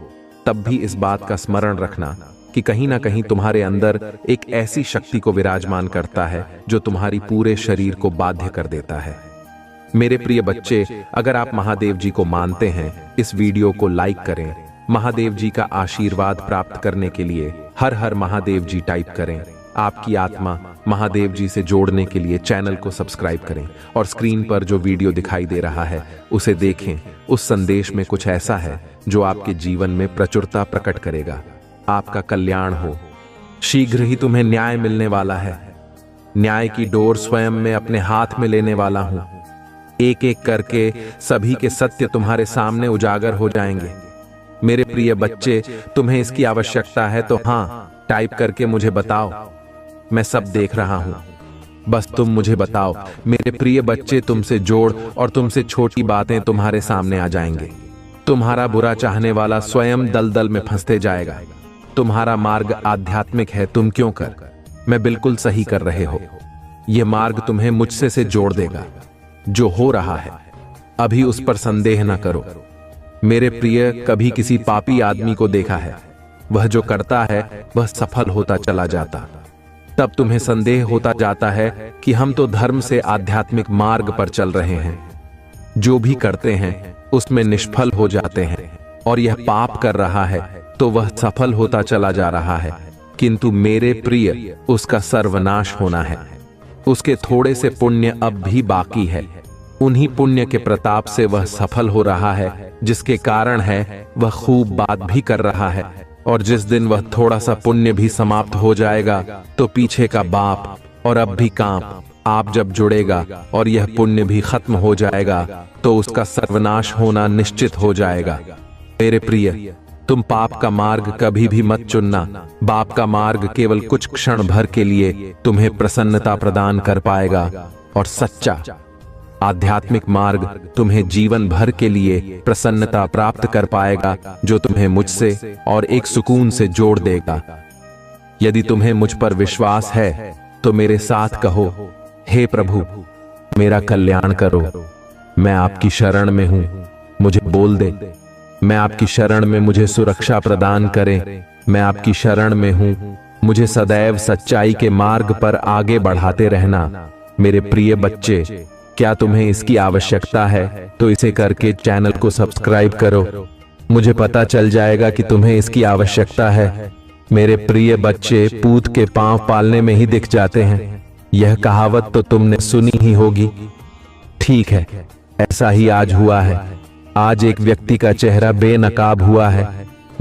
तब भी इस बात का स्मरण रखना कि कहीं ना कहीं तुम्हारे अंदर एक ऐसी शक्ति को विराजमान करता है जो तुम्हारी पूरे शरीर को बाध्य कर देता है। मेरे प्रिय बच्चे, अगर आप महादेव जी को मानते हैं, इस वीडियो को लाइक करें। महादेव जी का आशीर्वाद प्राप्त करने के लिए हर हर महादेव जी टाइप करें। आपकी आत्मा महादेव जी से जोड़ने के लिए चैनल को सब्सक्राइब करें, और स्क्रीन पर जो वीडियो दिखाई दे रहा है उसे देखें। उस संदेश में कुछ ऐसा है जो आपके जीवन में प्रचुरता प्रकट करेगा। आपका कल्याण हो। शीघ्र ही तुम्हें न्याय मिलने वाला है। न्याय की डोर स्वयं में अपने हाथ में लेने वाला हूं। एक एक करके सभी के सत्य तुम्हारे सामने उजागर हो जाएंगे। मेरे प्रिय बच्चे, तुम्हें इसकी आवश्यकता है तो हाँ टाइप करके मुझे बताओ। मैं सब देख रहा हूं, बस तुम मुझे बताओ। मेरे प्रिय बच्चे, तुमसे जोड़ और तुमसे छोटी बातें तुम्हारे सामने आ जाएंगे। तुम्हारा बुरा चाहने वाला स्वयं दलदल में फंसते जाएगा। तुम्हारा मार्ग आध्यात्मिक है, तुम क्यों कर? मैं बिल्कुल सही कर रहे हो। यह मार्ग तुम्हें मुझसे से जोड़ देगा। जो हो रहा है अभी उस पर संदेह न करो। मेरे प्रिय, कभी किसी पापी आदमी को देखा है? वह जो करता है वह सफल होता चला जाता। तब तुम्हें संदेह होता जाता है कि हम तो धर्म से आध्यात्मिक मार्ग पर चल रहे हैं। जो भी करते हैं उसमें निष्फल हो जाते हैं, और यह पाप कर रहा है तो वह सफल होता चला जा रहा है। किंतु मेरे प्रिय, उसका सर्वनाश होना है। उसके थोड़े से पुण्य अब भी बाकी है। उन्हीं पुण्य के प्रताप से वह सफल हो रहा है, जिसके कारण है वह खूब बात भी कर रहा है। और जिस दिन वह थोड़ा सा पुण्य भी समाप्त हो जाएगा तो पीछे का बाप और अब भी कांप आप जब जुड़ेगा और यह पुण्य भी खत्म हो जाएगा तो उसका सर्वनाश होना निश्चित हो जाएगा। मेरे प्रिय, तुम पाप का मार्ग कभी भी मत चुनना। बाप का मार्ग केवल कुछ क्षण भर के लिए तुम्हें प्रसन्नता प्रदान कर पाएगा, और सच्चा आध्यात्मिक मार्ग तुम्हें जीवन भर के लिए प्रसन्नता प्राप्त कर पाएगा, जो तुम्हें मुझसे और एक सुकून से जोड़ देगा। यदि तुम्हें मुझ पर विश्वास है तो मेरे साथ कहो, हे प्रभु, मेरा कल्याण करो। मैं आपकी शरण में हूं, मुझे बोल दे। मैं आपकी शरण में, मुझे सुरक्षा प्रदान करें। मैं आपकी शरण में हूं, मुझे सदैव सच्चाई के मार्ग पर आगे बढ़ाते रहना। मेरे प्रिय बच्चे, क्या तुम्हें इसकी आवश्यकता है तो इसे करके चैनल को सब्सक्राइब करो। मुझे पता चल जाएगा कि तुम्हें इसकी आवश्यकता है। मेरे प्रिय बच्चे, पूत के पांव पालने में ही दिख जाते हैं, यह कहावत तो तुमने सुनी ही होगी। ठीक है, ऐसा ही आज हुआ है। आज एक व्यक्ति का चेहरा बेनकाब हुआ है।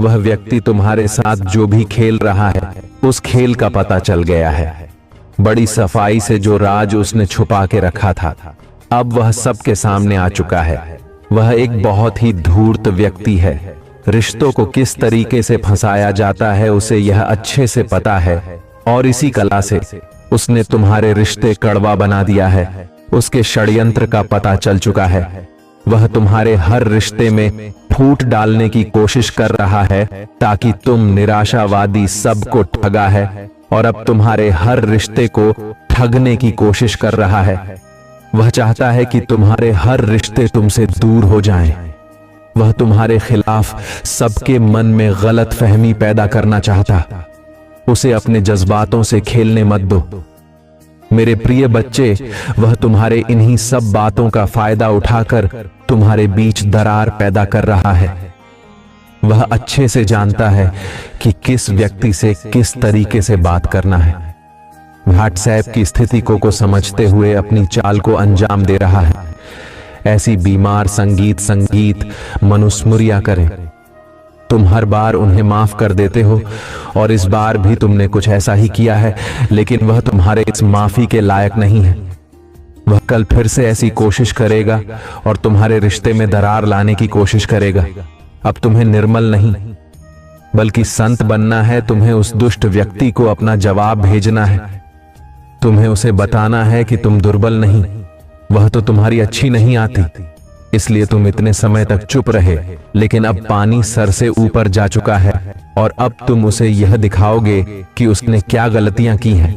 वह व्यक्ति तुम्हारे साथ जो भी खेल रहा है उस खेल का पता चल गया है। बड़ी सफाई से जो राज उसने छुपा के रखा था अब वह सबके सामने आ चुका है। वह एक बहुत ही धूर्त व्यक्ति है। रिश्तों को किस तरीके से फंसाया जाता है उसे यह अच्छे से पता है, और इसी कला से उसने तुम्हारे रिश्ते कड़वा बना दिया है। उसके षड्यंत्र का पता चल चुका है। वह तुम्हारे हर रिश्ते में फूट डालने की कोशिश कर रहा है ताकि तुम निराशावादी सबको ठगा है, और अब तुम्हारे हर रिश्ते को ठगने की कोशिश कर रहा है। वह चाहता है कि तुम्हारे हर रिश्ते तुमसे दूर हो जाएं। वह तुम्हारे खिलाफ सबके मन में गलत फहमी पैदा करना चाहता। उसे अपने जज्बातों से खेलने मत दो। मेरे प्रिय बच्चे, वह तुम्हारे इन्हीं सब बातों का फायदा उठाकर तुम्हारे बीच दरार पैदा कर रहा है। वह अच्छे से जानता है कि किस व्यक्ति से किस तरीके से बात करना है। व्हाट्सएप की स्थिति को समझते हुए अपनी चाल को अंजाम दे रहा है। ऐसी बीमार संगीत मनुस्मृतियां करें। तुम हर बार उन्हें माफ कर देते हो और इस बार भी तुमने कुछ ऐसा ही किया है, लेकिन वह तुम्हारे इस माफी के लायक नहीं है। वह कल फिर से ऐसी कोशिश करेगा और तुम्हारे रिश्ते में दरार लाने की कोशिश करेगा। अब तुम्हें निर्मल नहीं बल्कि संत बनना है। तुम्हें उस दुष्ट व्यक्ति को अपना जवाब भेजना है। तुम्हें उसे बताना है कि तुम दुर्बल नहीं, वह तो तुम्हारी अच्छी नहीं आती, इसलिए तुम इतने समय तक चुप रहे। लेकिन अब पानी सर से ऊपर जा चुका है और अब तुम उसे यह दिखाओगे कि उसने क्या गलतियां की हैं।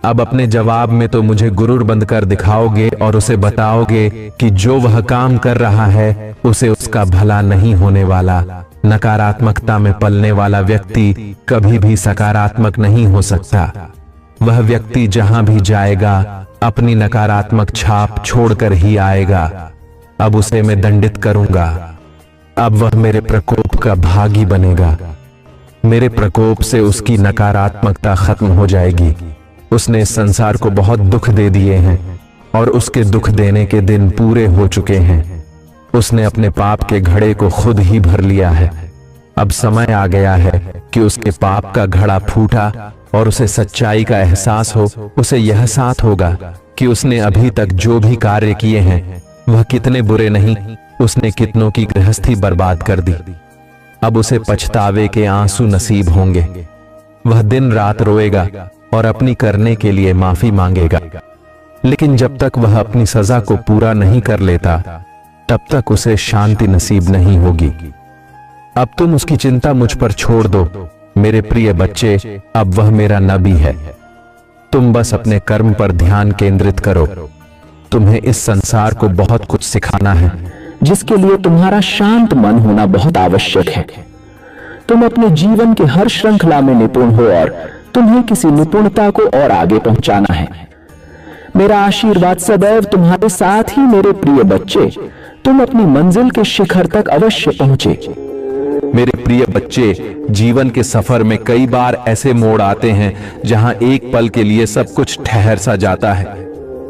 अब अपने जवाब में तो मुझे गुरूर बंद कर दिखाओगे और उसे बताओगे कि जो वह काम कर रहा है उसे उसका भला नहीं होने वाला। नकारात्मकता में पलने वाला व्यक्ति कभी भी सकारात्मक नहीं हो सकता। वह व्यक्ति जहां भी जाएगा अपनी नकारात्मक छाप छोड़कर ही आएगा। अब उसे मैं दंडित करूंगा। अब वह मेरे प्रकोप का भागी बनेगा। मेरे प्रकोप से उसकी नकारात्मकता खत्म हो जाएगी। उसने इस संसार को बहुत दुख दे दिए हैं और उसके दुख देने के दिन पूरे हो चुके हैं। उसने अपने पाप के घड़े को खुद ही भर लिया है। अब समय आ गया है कि उसके पाप का घड़ा फूटा और उसे सच्चाई का एहसास हो। उसे यह साथ होगा कि उसने अभी तक जो भी कार्य किए हैं वह कितने बुरे नहीं। उसने कितनों की गृहस्थी बर्बाद कर दी। अब उसे पछतावे के आंसू नसीब होंगे। वह दिन रात रोएगा और अपनी करने के लिए माफी मांगेगा, लेकिन जब तक वह अपनी सजा को पूरा नहीं कर लेता तब तक उसे शांति नसीब नहीं होगी। अब तुम उसकी चिंता मुझ पर छोड़ दो मेरे प्रिय बच्चे। अब वह मेरा नबी है। तुम बस अपने कर्म पर ध्यान केंद्रित करो। तुम्हें इस संसार को बहुत कुछ सिखाना है, जिसके लिए तुम्हारा शांत मन होना बहुत आवश्यक है। तुम अपने जीवन के हर श्रृंखला में निपुण हो और तुम्हें किसी निपुणता को और आगे पहुंचाना है। मेरा आशीर्वाद सदैव तुम्हारे साथ ही मेरे प्रिय बच्चे। तुम अपनी मंजिल के शिखर तक अवश्य पहुंचे। मेरे प्रिय बच्चे, जीवन के सफर में कई बार ऐसे मोड़ आते हैं जहां एक पल के लिए सब कुछ ठहर सा जाता है।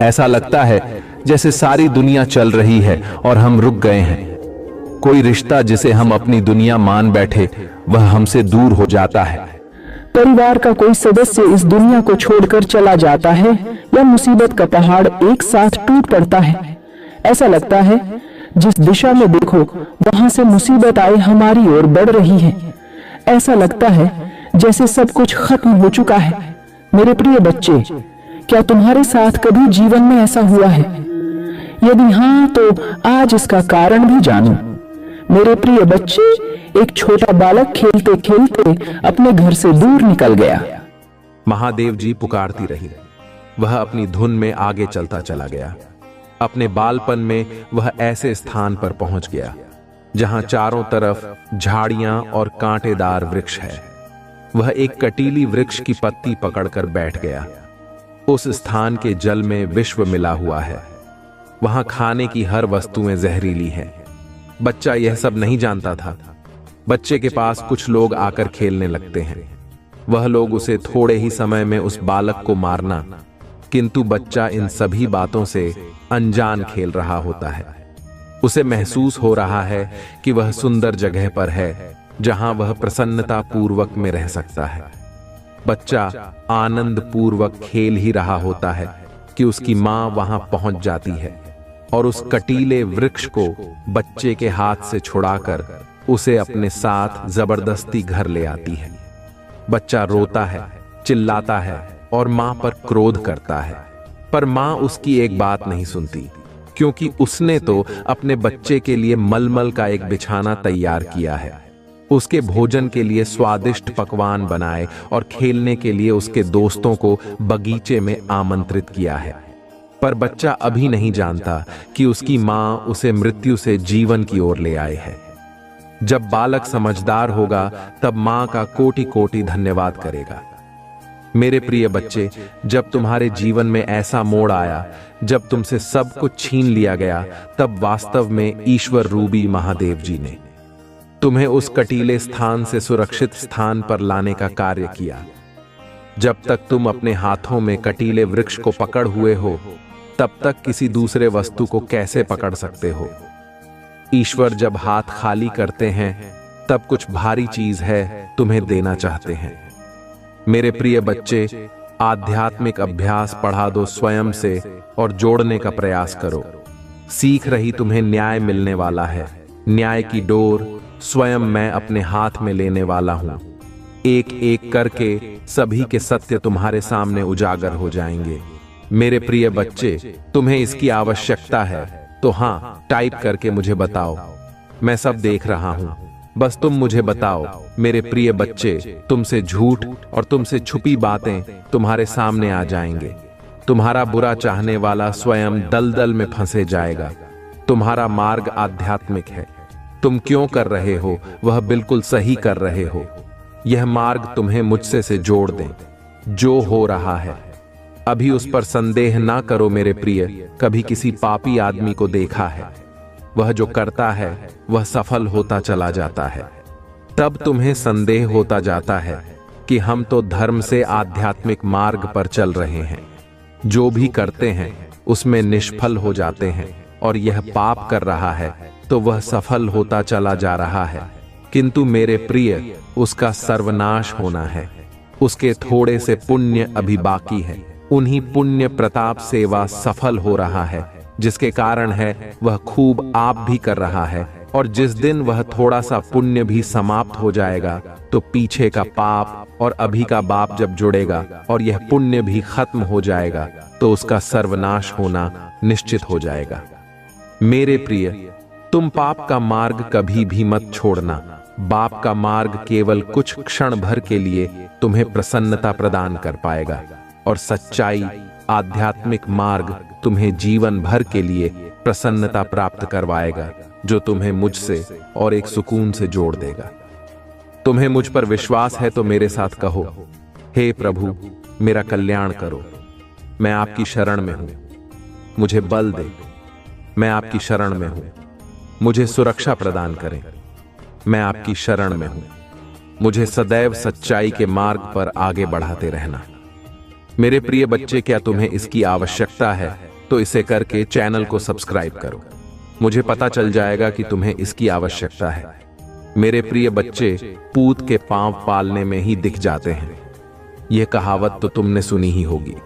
ऐसा लगता है जैसे सारी दुनिया चल रही है और हम रुक गए हैं। कोई रिश्ता जिसे हम अपनी दुनिया मान बैठे वह हमसे दूर हो जाता है। परिवार का कोई सदस्य इस दुनिया को छोड़कर चला जाता है या मुसीबत का पहाड़ एक साथ टूट पड़ता है। ऐसा लगता है जिस दिशा में देखो वहां से मुसीबत आए हमारी ओर बढ़ रही है। ऐसा लगता है जैसे सब कुछ खत्म हो चुका है। मेरे प्रिय बच्चे, क्या तुम्हारे साथ कभी जीवन में ऐसा हुआ है? यदि हाँ, तो आज इसका कारण भी जानो। मेरे प्रिय बच्चे, एक छोटा बालक खेलते खेलते अपने घर से दूर निकल गया। महादेव जी पुकारती रही। वह अपनी धुन में आगे चलता चला गया। अपने बालपन में वह ऐसे स्थान पर पहुंच गया जहां चारों तरफ झाड़ियां और कांटेदार वृक्ष है। वह एक कटीली वृक्ष की पत्ती पकड़कर बैठ गया। उस स्थान के जल में विश्व मिला हुआ है। वहां खाने की हर वस्तुएं जहरीली हैं। बच्चा यह सब नहीं जानता था। बच्चे के पास कुछ लोग आकर खेलने लगते हैं। वह लोग उसे थोड़े ही समय में उस बालक को मारना, किंतु बच्चा इन सभी बातों से अनजान खेल रहा होता है। उसे महसूस हो रहा है कि वह सुंदर जगह पर है जहां वह प्रसन्नता पूर्वक में रह सकता है। बच्चा आनंद पूर्वक खेल ही रहा होता है कि उसकी मां वहां पहुंच जाती है और उस कटीले वृक्ष को बच्चे के हाथ से छुड़ाकर उसे अपने साथ जबरदस्ती घर ले आती है। बच्चा रोता है, चिल्लाता है और मां पर क्रोध करता है, पर मां उसकी एक बात नहीं सुनती, क्योंकि उसने तो अपने बच्चे के लिए मलमल का एक बिछाना तैयार किया है। उसके भोजन के लिए स्वादिष्ट पकवान बनाए और खेलने के लिए उसके दोस्तों को बगीचे में आमंत्रित किया है। पर बच्चा अभी नहीं जानता कि उसकी मां उसे मृत्यु से जीवन की ओर ले आए है। जब बालक समझदार होगा तब मां का कोटि कोटि धन्यवाद करेगा। मेरे प्रिय बच्चे, जब तुम्हारे जीवन में ऐसा मोड़ आया जब तुमसे सब कुछ छीन लिया गया, तब वास्तव में ईश्वर रूपी महादेव जी ने तुम्हें उस कटीले स्थान से सुरक्षित स्थान पर लाने का कार्य किया। जब तक तुम अपने हाथों में कटीले वृक्ष को पकड़ हुए हो, तब तक किसी दूसरे वस्तु को कैसे पकड़ सकते हो? ईश्वर जब हाथ खाली करते हैं तब कुछ भारी चीज है तुम्हें देना चाहते हैं। मेरे प्रिय बच्चे, आध्यात्मिक अभ्यास पढ़ा दो स्वयं से और जोड़ने का प्रयास करो। सीख रही तुम्हें न्याय मिलने वाला है। न्याय की डोर स्वयं मैं अपने हाथ में लेने वाला हूं। एक एक करके सभी के सत्य तुम्हारे सामने उजागर हो जाएंगे। मेरे प्रिय बच्चे, तुम्हें इसकी आवश्यकता है तो हाँ, टाइप करके मुझे बताओ। मैं सब देख रहा हूं, बस तुम मुझे बताओ। मेरे प्रिय बच्चे, तुमसे झूठ और तुमसे छुपी बातें तुम्हारे सामने आ जाएंगे। तुम्हारा बुरा चाहने वाला स्वयं दलदल में फंसे जाएगा। तुम्हारा मार्ग आध्यात्मिक है। तुम क्यों कर रहे हो वह बिल्कुल सही कर रहे हो। यह मार्ग तुम्हें मुझसे से जोड़ दे। जो हो रहा है अभी उस पर संदेह ना करो मेरे प्रिय। कभी किसी पापी आदमी को देखा है, वह जो करता है वह सफल होता चला जाता है। तब तुम्हें संदेह होता जाता है कि हम तो धर्म से आध्यात्मिक मार्ग पर चल रहे हैं। जो भी करते हैं उसमें निष्फल हो जाते हैं और यह पाप कर रहा है तो वह सफल होता चला जा रहा है। किंतु मेरे प्रिय, उसका सर्वनाश होना है। उसके थोड़े से पुण्य अभी बाकी है। उन्हीं पुण्य प्रताप से वह सफल हो रहा है, जिसके कारण है वह खूब आप भी कर रहा है। और जिस दिन वह थोड़ा सा पुण्य भी समाप्त हो जाएगा तो पीछे का पाप और अभी का बाप जब जुड़ेगा और यह पुण्य भी खत्म हो जाएगा तो उसका सर्वनाश होना निश्चित हो जाएगा। मेरे प्रिय, तुम पाप का मार्ग कभी भी मत छोड़ना। बाप का मार्ग केवल कुछ क्षण भर के लिए तुम्हें प्रसन्नता प्रदान कर पाएगा और सच्चाई आध्यात्मिक मार्ग तुम्हें जीवन भर के लिए प्रसन्नता प्राप्त करवाएगा, जो तुम्हें मुझसे और एक सुकून से जोड़ देगा। तुम्हें मुझ पर विश्वास है तो मेरे साथ कहो, हे प्रभु, मेरा कल्याण करो। मैं आपकी शरण में हूं, मुझे बल दे। मैं आपकी शरण में हूं, मुझे सुरक्षा प्रदान करें। मैं आपकी शरण में हूं, मुझे सदैव सच्चाई के मार्ग पर आगे बढ़ाते रहना। मेरे प्रिय बच्चे, क्या तुम्हें इसकी आवश्यकता है तो इसे करके चैनल को सब्सक्राइब करो। मुझे पता चल जाएगा कि तुम्हें इसकी आवश्यकता है। मेरे प्रिय बच्चे, पूत के पांव पालने में ही दिख जाते हैं। यह कहावत तो तुमने सुनी ही होगी।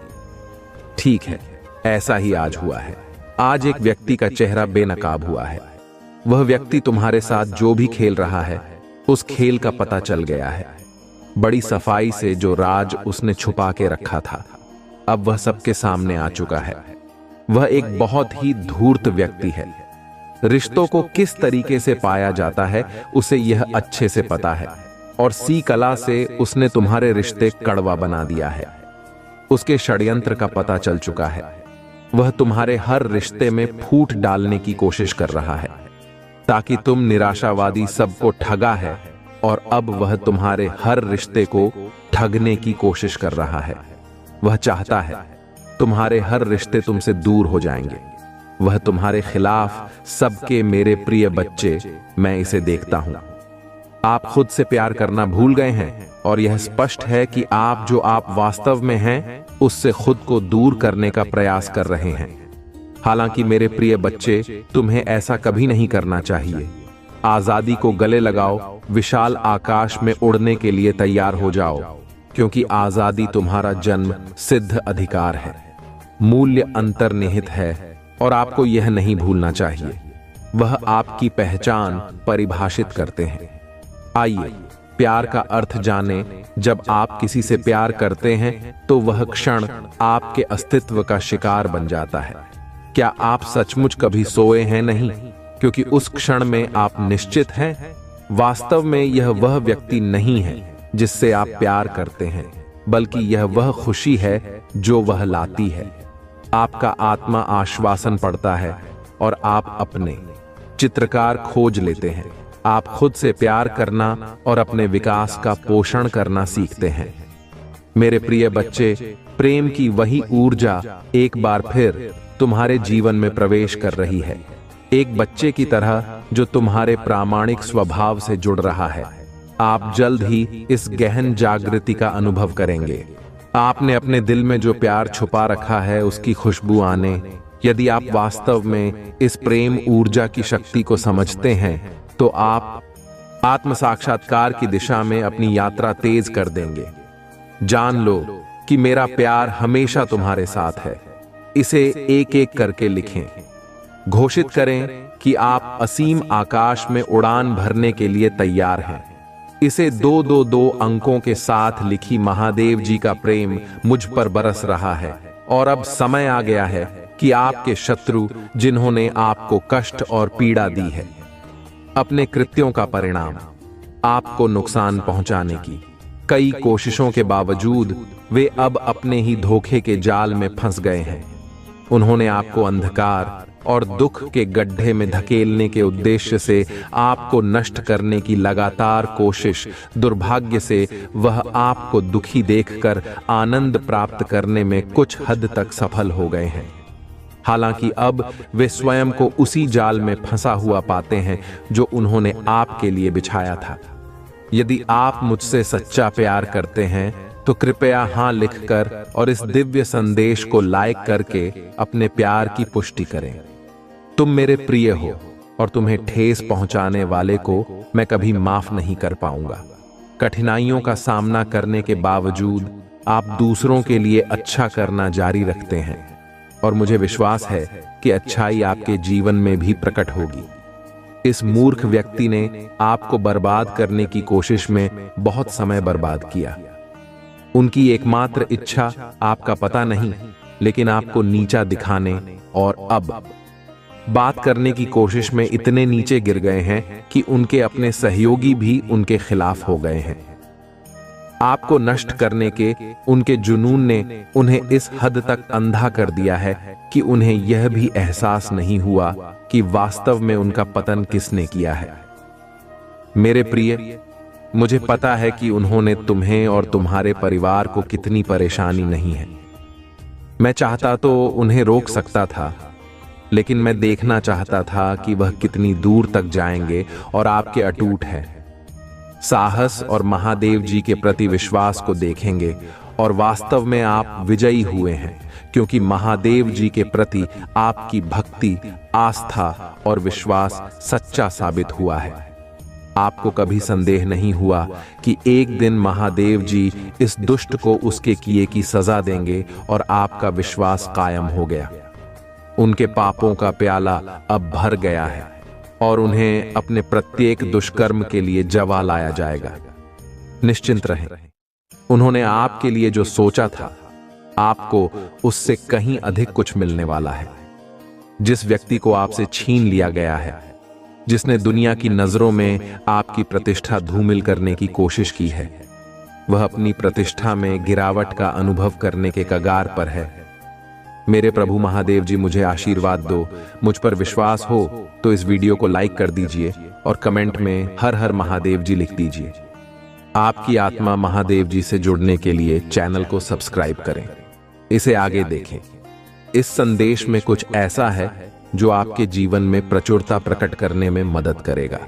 ठीक है, ऐसा ही आज हुआ है। आज एक व्यक्ति का चेहरा बेनकाब हुआ है। वह व्यक्ति तुम्हारे साथ जो भी खेल रहा है उस खेल का पता चल गया है। बड़ी सफाई से जो राज उसने छुपा के रखा था अब वह सबके सामने आ चुका है। वह एक बहुत ही धूर्त व्यक्ति है। रिश्तों को किस तरीके से पाया जाता है उसे यह अच्छे से पता है और सी कला से उसने तुम्हारे रिश्ते कड़वा बना दिया है। उसके षड्यंत्र का पता चल चुका है। वह तुम्हारे हर रिश्ते में फूट डालने की कोशिश कर रहा है ताकि तुम निराशावादी सबको ठगा है और अब वह तुम्हारे हर रिश्ते को ठगने की कोशिश कर रहा है। वह चाहता है तुम्हारे हर रिश्ते तुमसे दूर हो जाएंगे। वह तुम्हारे खिलाफ सबके मेरे प्रिय बच्चे, मैं इसे देखता हूं। आप खुद से प्यार करना भूल गए हैं और यह स्पष्ट है कि आप जो आप वास्तव में हैं उससे खुद को दूर करने का प्रयास कर रहे हैं। हालांकि मेरे प्रिय बच्चे, तुम्हें ऐसा कभी नहीं करना चाहिए। आजादी को गले लगाओ, विशाल आकाश में उड़ने के लिए तैयार हो जाओ, क्योंकि आजादी तुम्हारा जन्म सिद्ध अधिकार है। मूल्य अंतर्निहित है और आपको यह नहीं भूलना चाहिए। वह आपकी पहचान परिभाषित करते हैं। आइए प्यार का अर्थ जाने। जब आप किसी से प्यार करते हैं तो वह क्षण आपके अस्तित्व का शिकार बन जाता है। क्या आप सचमुच कभी सोए हैं? नहीं, क्योंकि उस क्षण में आप निश्चित हैं। वास्तव में यह वह व्यक्ति नहीं है जिससे आप प्यार करते हैं, बल्कि यह वह खुशी है जो वह लाती है। आपका आत्मा आश्वासन पड़ता है और आप अपने चित्रकार खोज लेते हैं। आप खुद से प्यार करना और अपने विकास का पोषण करना सीखते हैं। मेरे प्रिय बच्चे, प्रेम की वही ऊर्जा एक बार फिर तुम्हारे जीवन में प्रवेश कर रही है, एक बच्चे की तरह जो तुम्हारे प्रामाणिक स्वभाव से जुड़ रहा है। आप जल्द ही इस गहन जागृति का अनुभव करेंगे। आपने अपने दिल में जो प्यार छुपा रखा है उसकी खुशबू आने यदि आप वास्तव में इस प्रेम ऊर्जा की शक्ति को समझते हैं तो आप आत्म साक्षात्कार की दिशा में अपनी यात्रा तेज कर देंगे। जान लो कि मेरा प्यार हमेशा तुम्हारे साथ है। इसे एक एक करके लिखें। घोषित करें कि आप असीम आकाश में उड़ान भरने के लिए तैयार हैं। इसे 222 अंकों के साथ लिखी महादेव जी का प्रेम मुझ पर बरस रहा है और अब समय आ गया है कि आपके शत्रु जिन्होंने आपको कष्ट और पीड़ा दी है, अपने कृत्यों का परिणाम आपको नुकसान पहुंचाने की कई कोशिशों के बावजूद वे अब अपने ही धोखे के जाल में फंस गए हैं। उन्होंने आपको अंधकार और दुख के गड्ढे में धकेलने के उद्देश्य से आपको नष्ट करने की लगातार कोशिश, दुर्भाग्य से वह आपको दुखी देखकर आनंद प्राप्त करने में कुछ हद तक सफल हो गए हैं। हालांकि अब वे स्वयं को उसी जाल में फंसा हुआ पाते हैं जो उन्होंने आपके लिए बिछाया था। यदि आप मुझसे सच्चा प्यार करते हैं तो कृपया हाँ लिखकर और इस दिव्य संदेश को लाइक करके अपने प्यार की पुष्टि करें। तुम मेरे प्रिय हो और तुम्हें ठेस पहुंचाने वाले को मैं कभी माफ नहीं कर पाऊंगा। कठिनाइयों का सामना करने के बावजूद आप दूसरों के लिए अच्छा करना जारी रखते हैं और मुझे विश्वास है कि अच्छाई आपके जीवन में भी प्रकट होगी। इस मूर्ख व्यक्ति ने आपको बर्बाद करने की कोशिश में बहुत समय बर्बाद किया। उनकी एकमात्र इच्छा आपका पता नहीं, लेकिन आपको नीचा दिखाने और अब बात करने की कोशिश में इतने नीचे गिर गए हैं कि उनके अपने सहयोगी भी उनके खिलाफ हो गए हैं। आपको नष्ट करने के उनके जुनून ने उन्हें इस हद तक अंधा कर दिया है कि उन्हें यह भी एहसास नहीं हुआ कि वास्तव में उनका पतन किसने किया है। मेरे प्रिय, मुझे पता है कि उन्होंने तुम्हें और तुम्हारे परिवार को कितनी परेशानी नहीं है। मैं चाहता तो उन्हें रोक सकता था, लेकिन मैं देखना चाहता था कि वह कितनी दूर तक जाएंगे और आपके अटूट हैं। साहस और महादेव जी के प्रति विश्वास को देखेंगे और वास्तव में आप विजयी हुए हैं, क्योंकि महादेव जी के प्रति आपकी भक्ति, आस्था और विश्वास सच्चा साबित हुआ है। आपको कभी संदेह नहीं हुआ कि एक दिन महादेव जी इस दुष्ट को उसके किए की सजा देंगे और आपका विश्वास कायम हो गया। उनके पापों का प्याला अब भर गया है और उन्हें अपने प्रत्येक दुष्कर्म के लिए जवा लाया जाएगा। निश्चिंत रहें, उन्होंने आपके लिए जो सोचा था, आपको उससे कहीं अधिक कुछ मिलने वाला है। जिस व्यक्ति को आपसे छीन लिया गया है, जिसने दुनिया की नजरों में आपकी प्रतिष्ठा धूमिल करने की कोशिश की है, वह अपनी प्रतिष्ठा में गिरावट का अनुभव करने के कगार पर है। मेरे प्रभु महादेव जी मुझे आशीर्वाद दो। मुझ पर विश्वास हो तो इस वीडियो को लाइक कर दीजिए और कमेंट में हर हर महादेव जी लिख दीजिए। आपकी आत्मा महादेव जी से जुड़ने के लिए चैनल को सब्सक्राइब करें। इसे आगे देखें। इस संदेश में कुछ ऐसा है जो आपके जीवन में प्रचुरता प्रकट करने में मदद करेगा।